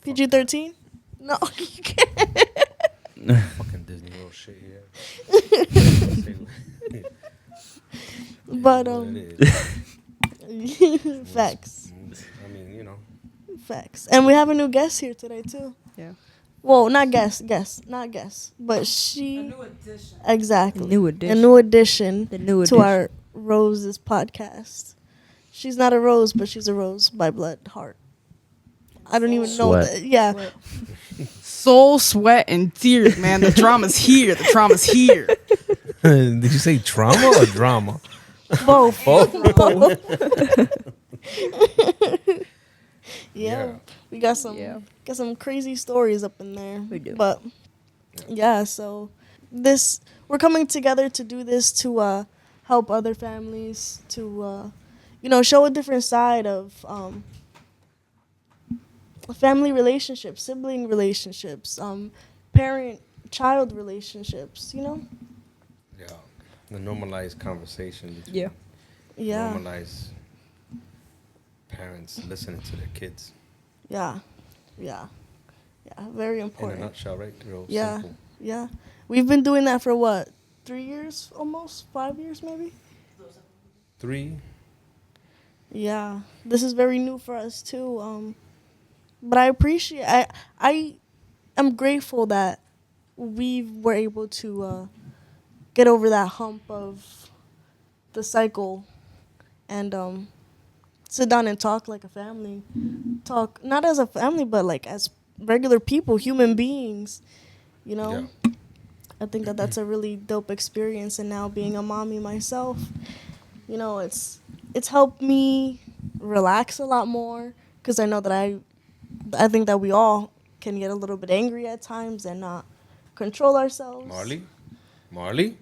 PG-13? No. Fucking Disney World shit here. But facts. I mean, Facts. And we have a new guest here today too. Yeah. Well, not guest, not guest, but she. A new addition. Exactly. A new addition. A new addition. The new to addition. our Roses podcast. She's not a rose, but she's a rose by blood, heart. I don't even know Sweat. that. Yeah. Sweat. Soul, sweat, and tears, man. The drama's here. The trauma's here. Did you say trauma or drama? Both. Both. Yeah. We got some crazy stories up in there. We do. But yeah, so we're coming together to do this to help other families to show a different side of family relationships, sibling relationships, parent-child relationships, Yeah. The normalized conversation. Yeah. Yeah. Normalize parents listening to their kids. Yeah. Very In a important. nutshell, right? Real Yeah. simple. Yeah. We've been doing that for what? 3 years almost? 5 years maybe? 3. Yeah. This is very new for us too. But I appreciate I am grateful that we were able to get over that hump of the cycle and sit down and talk like a family. Talk not as a family but like as regular people, human beings, Yeah. I think that that's a really dope experience, and now being a mommy myself, it's helped me relax a lot more because I know that I think that we all can get a little bit angry at times and not control ourselves. Marley?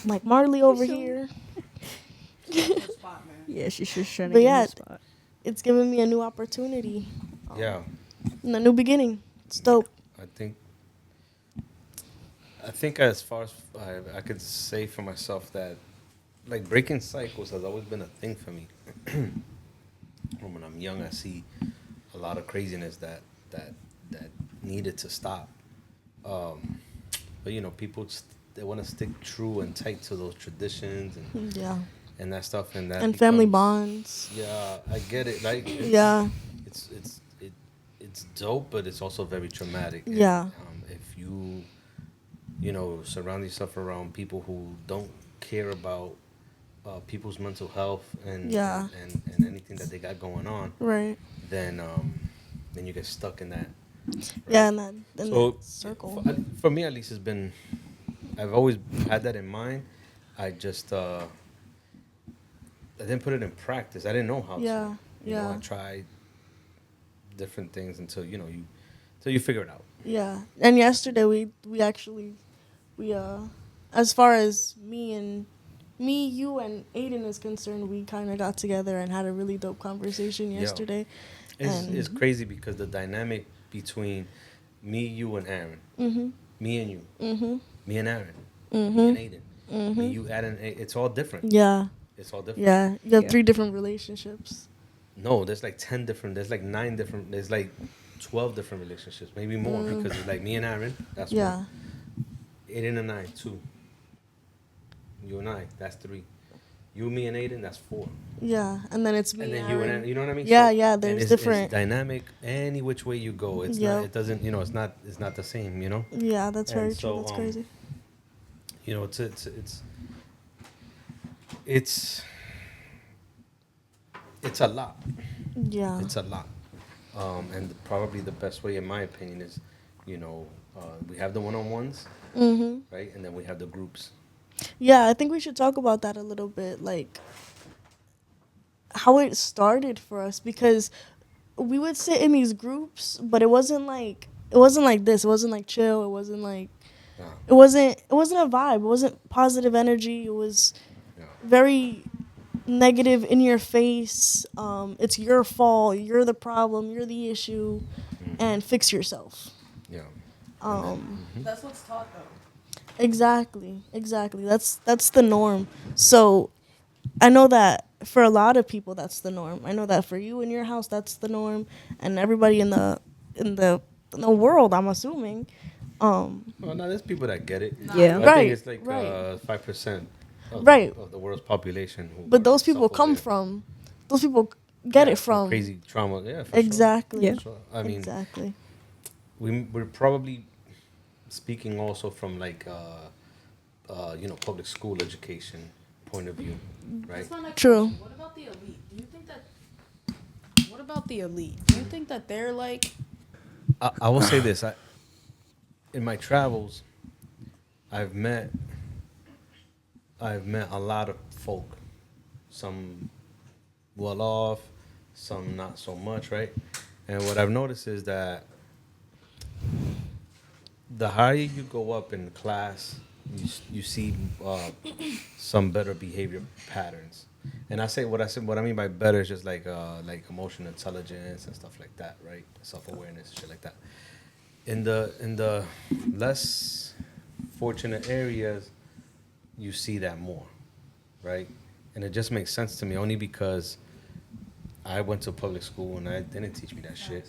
Like Marley over here. Spot, man. Yeah, she's just trying to But get yeah, the spot. It's given me a new opportunity. Yeah. And a new beginning. It's dope. I think as far as I could say for myself that like breaking cycles has always been a thing for me. When I'm young, I see a lot of craziness that needed to stop. But people they want to stick true and tight to those traditions and Yeah. and that stuff and that And family becomes- bonds. Yeah, I get it. Like Yeah. it's dope, but it's also very traumatic. Yeah. And, if you surround yourself around people who don't care about people's mental health and Yeah. and anything that they got going on, Right. then you get stuck in that. Yeah, and that circle. For me at least, I've always had that in mind. I just I didn't put it in practice. I didn't know how Yeah. to. I tried different things until you figure it out. Yeah. And yesterday we actually as far as me, you and Aiden is concerned, we kind of got together and had a really dope conversation yesterday. It's crazy because the dynamic between me, you, and Aaron, me and you, me and Aaron, me and Aiden, me, you, Aaron, it's all different. Yeah. It's all different. Yeah. You have Yeah. 3 different relationships. No, there's like 10 different. There's like 9 different. There's like 12 different relationships, maybe more, because it's like me and Aaron. That's Yeah. one. Aiden and I, 2. You and I, that's 3. You, me, and Aiden, that's 4. Yeah. And then it's me And then and you and Aaron. Aaron, you know what I mean? Yeah, and there's it's different. dynamic any which way you go. It's Yep. not. It doesn't. It's not the same. Yeah, that's And very so, true. That's crazy. It's a lot. Yeah. It's a lot. And probably the best way, in my opinion, is, we have the one-on-ones, right? And then we have the groups. Yeah, I think we should talk about that a little bit, like how it started for us, because we would sit in these groups, but it wasn't like this. It wasn't like chill. It wasn't like it wasn't a vibe. It wasn't positive energy. It was very negative, in your face. It's your fault. You're the problem. You're the issue, and fix yourself. Yeah. That's what's taught, though. Exactly. That's the norm. So I know that for a lot of people that's the norm. I know that for you in your house that's the norm, and everybody in in the world. I'm assuming. Well, no, there's people that get it. Yeah. But I think Right, it's like right, 5% right. of the world's population who But are those people come self-aware. from, those people get Yeah, it from from crazy trauma. Yeah, for sure. Yeah. exactly, For sure. I mean, exactly. we're probably speaking also from like public school education point of view, right? That's my next True. question. What about the elite? Do you think that? What about the elite? Do you think that they're like? I will say this: in my travels, I've met I've met a lot of folk, some well off, some not so much, right? And what I've noticed is that the higher you go up in class, you see some better behavior patterns. And what I mean by better is just like emotional intelligence and stuff like that, right? Self awareness, shit like that. In the less fortunate areas, you see that more, right? And it just makes sense to me only because I went to public school and I didn't teach me that shit.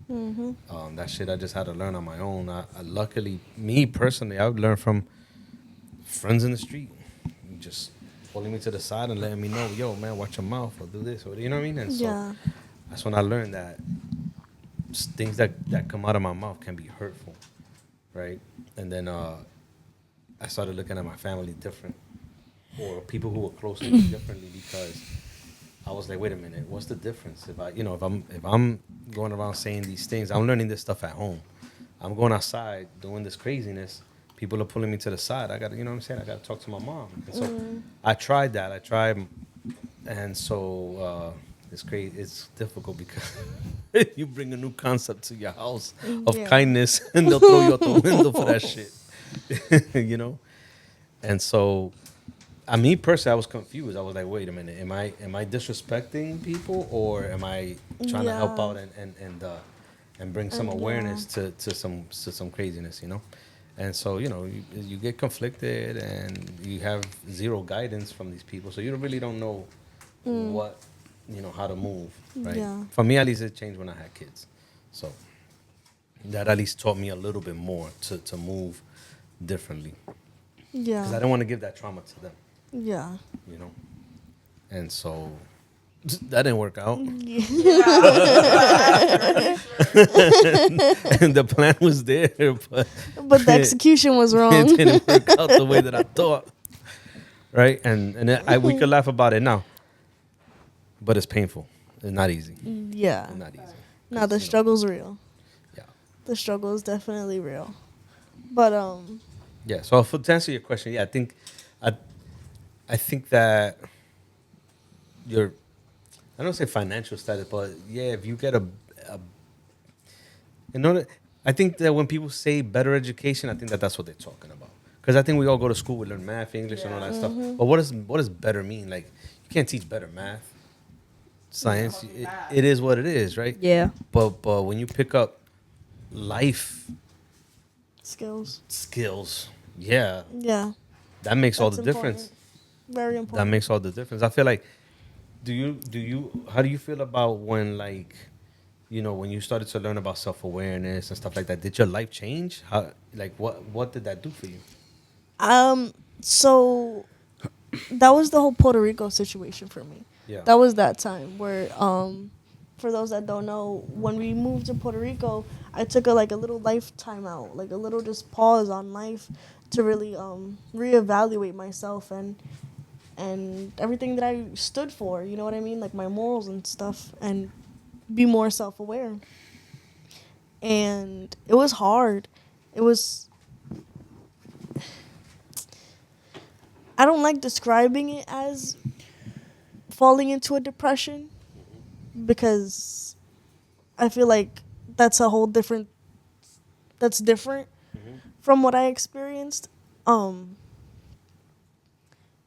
That shit I just had to learn on my own. I luckily, me personally, I would learn from friends in the street, just pulling me to the side and letting me know, yo, man, watch your mouth or do this or you know what I mean. And so Yeah, that's when I learned that things that come out of my mouth can be hurtful, right? And then I started looking at my family different, or people who were close to me differently because I was like, wait a minute, what's the difference? If I'm going around saying these things, I'm learning this stuff at home. I'm going outside doing this craziness. People are pulling me to the side. I got to, you know what I'm saying? I got to talk to my mom. And so I tried that. And so it's crazy. It's difficult because you bring a new concept to your house of yeah, kindness, and they'll throw you out the window for that shit. you know. And so me personally, I was confused. I was like, wait a minute, am I disrespecting people, or am I trying to help yeah, out and bring some and yeah. awareness to some craziness, you know? And so, you get conflicted and you have zero guidance from these people, so you really don't know what, how to move, right? Yeah. For me, at least, it changed when I had kids. So that at least taught me a little bit more to move differently, because I Yeah. didn't want to give that trauma to them, Yeah. you know. And so that didn't work out. And the plan was there, but But the it, execution was it wrong. didn't work out the way that I thought. Right? We could laugh about it now, but it's painful. It's not easy. Yeah. It's not easy. Now 'Cause, the struggle's real. yeah. The struggle is definitely real. But Yeah. So to answer your question, yeah, I, I think that your, I don't say financial status, but yeah, if you get a in order, I think that when people say better education, I think that that's what they're talking about. Because I think we all go to school, we learn math, English, and all that stuff. But what does better mean? Like, you can't teach better math, science. It is what it is, right? Yeah. But when you pick up life skills. skills, yeah, Yeah. that makes all That's the important. difference. Very That important. makes all the difference. I feel like, how do you feel about when, like, when you started to learn about self-awareness and stuff like that? Did your life change? How, like, what did that do for you? So that was the whole Puerto Rico situation for me. Yeah. That was that time where for those that don't know, when we moved to Puerto Rico, I took a little lifetime out, like a little just pause on life to really reevaluate myself and everything that I stood for, you know what I mean? Like my morals and stuff, and be more self aware. And it was hard. It was, I don't like describing it as falling into a depression because I feel like that's a whole different, that's different from what I experienced. Um,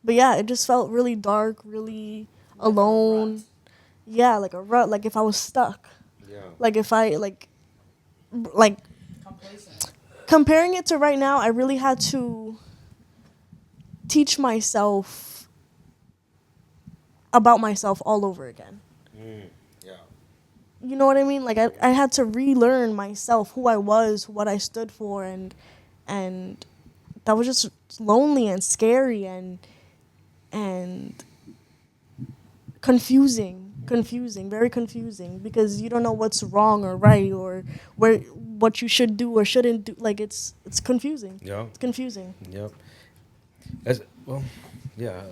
but yeah, it just felt really dark, really alone. Yeah, like a rut, like if I was stuck. Yeah. Like if I like comparing it to right now, I really had to teach myself about myself all over again. Yeah. you know what I mean? Like I had to relearn myself, who I was, what I stood for, and that was just lonely and scary and confusing, very confusing, because you don't know what's wrong or right, or where what you should do or shouldn't do. Like it's confusing. Yeah. It's confusing. Yep. As well, yeah.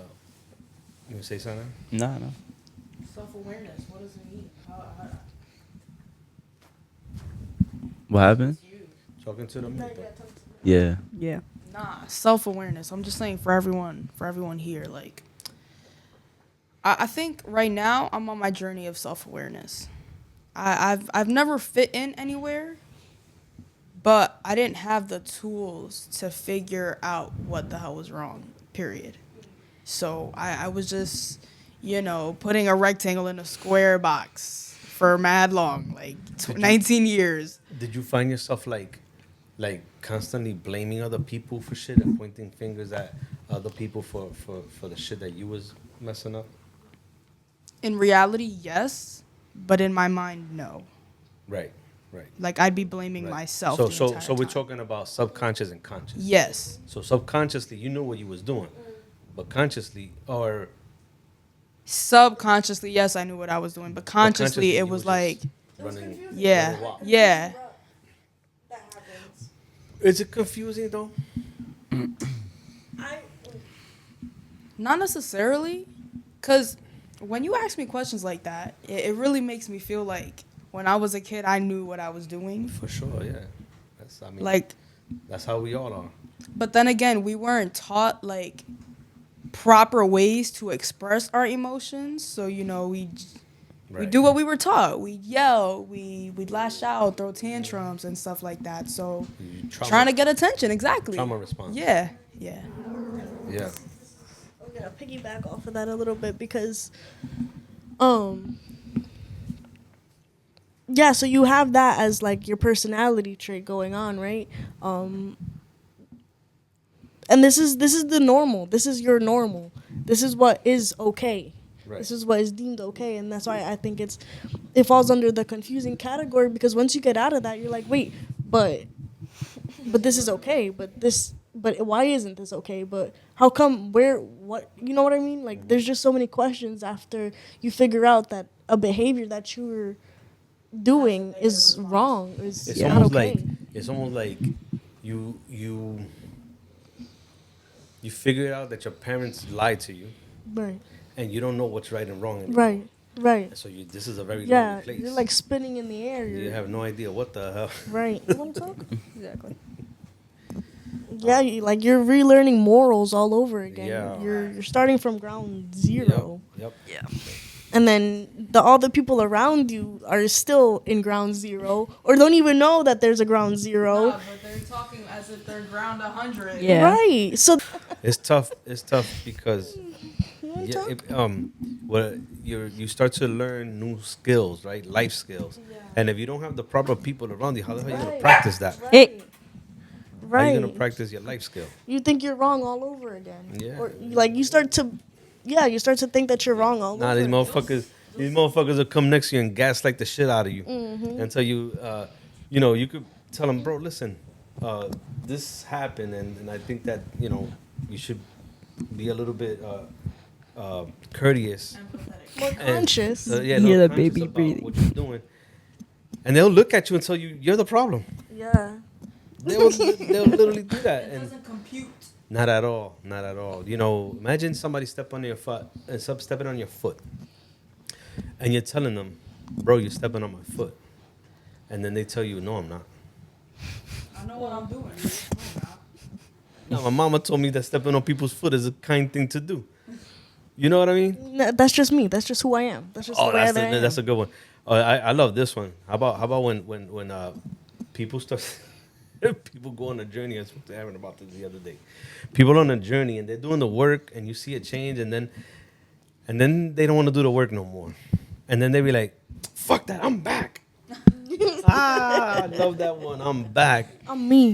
You wanna say something? No, no. Self-awareness. What does it mean? What happened? Talking to them. Yeah. Yeah. Nah, self-awareness. I'm just saying for everyone here, like I think right now I'm on my journey of self-awareness. I've never fit in anywhere, but I didn't have the tools to figure out what the hell was wrong, period. So I was just, putting a rectangle in a square box for mad long, like 19 years. Did you find yourself like constantly blaming other people for shit and pointing fingers at other people for the shit that you was messing up? In reality, yes, but in my mind, no. Right. Right. Like I'd be blaming Right. myself. So the so entire so we're time. talking about subconscious and conscious. Yes. So subconsciously you knew what you was doing, but consciously or Subconsciously, yes, I knew what I was doing, but consciously, you it was just like, running. yeah, running wild. yeah. That happens. Is it confusing though? I Not necessarily, because when you ask me questions like that, it really makes me feel like when I was a kid, I knew what I was doing. For sure, yeah. Like, That's how we all are. but then again, we weren't taught like proper ways to express our emotions. So we Right. do what we were taught. We yell, we lash out, throw tantrums and stuff like that. So trying to get attention, exactly. Trauma response. Yeah. Yeah. I'm gonna piggyback off of that a little bit because, yeah. So you have that as like your personality trait going on, right? And this is the normal. This is your normal. This is what is okay. Right. This is what is deemed okay, and that's why I think it falls under the confusing category, because once you get out of that, you're like, wait, but this is okay, but why isn't this okay? But how come? Where? What? You know what I mean? Like, there's just so many questions after you figure out that a behavior that you're doing is wrong. Is It's not almost okay. like you figure out that your parents lied to you Right. and you don't know what's right and wrong anymore. Right. Right. So this is a very Yeah, lonely place. you're like spinning in the air. You have no idea what the hell. Right. You want to talk? Exactly. Yeah, you're relearning morals all over again. Yeah. You're starting from ground zero. Yep. And then all the people around you are still in ground zero, or don't even know that there's a ground zero. but they're talking as if they're ground 100. Yeah. Right. So It's tough. It's tough because you wanna talk? you start to learn new skills, right? Life skills. And if you don't have the proper people around you, how the hell are you gonna practice that? It- How are you Right. gonna practice your life skill? You think you're wrong all over again. Yeah. Or you start to think that you're wrong all Nah, over. these motherfuckers will come next to you and gaslight the shit out of you until you, you could tell them, bro, listen, this happened, and I think that you should be a little bit courteous, More conscious. yeah, Hear little the baby conscious about breathing. what you're doing, and they'll look at you and tell you you're the problem. Yeah. They'll literally do that, It and doesn't compute. not at all, not at all. Imagine somebody stepping on your foot, and you're telling them, bro, you're stepping on my foot, and then they tell you, no, I'm not. I know what I'm doing. No, my mama told me that stepping on people's foot is a kind thing to do. You know what I mean? No, that's just me. That's just who I am. That's just Oh, the way that I am. that's a good one. I love this one. How about when people start people go on a journey? I was having about this the other day. People on a journey and they're doing the work and you see a change and then they don't want to do the work no more. And then they be like, fuck that, I'm back. I love that one. I'm back. I'm me.